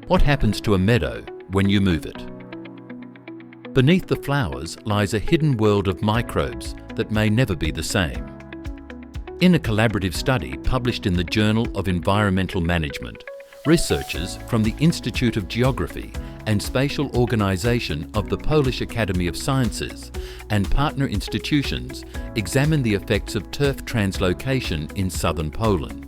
What happens to a meadow when you move it? Beneath the flowers lies a hidden world of microbes that may never be the same. In a collaborative study published in the Journal of Environmental Management, researchers from the Institute of Geography and Spatial Organization of the Polish Academy of Sciences and partner institutions examined the effects of turf translocation in southern Poland.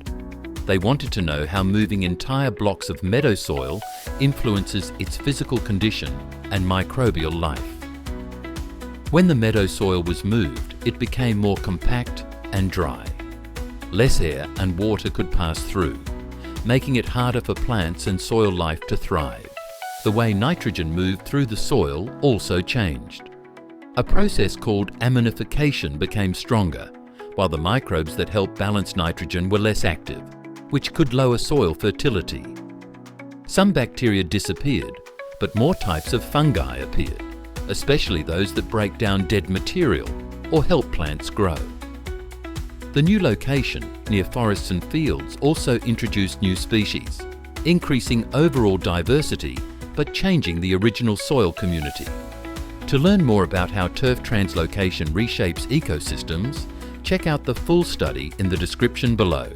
They wanted to know how moving entire blocks of meadow soil influences its physical condition and microbial life. When the meadow soil was moved, it became more compact and dry. Less air and water could pass through, making it harder for plants and soil life to thrive. The way nitrogen moved through the soil also changed. A process called aminification became stronger, while the microbes that help balance nitrogen were less active, which could lower soil fertility. Some bacteria disappeared, but more types of fungi appeared, especially those that break down dead material or help plants grow. The new location, near forests and fields, also introduced new species, increasing overall diversity but changing the original soil community. To learn more about how turf translocation reshapes ecosystems, check out the full study in the description below.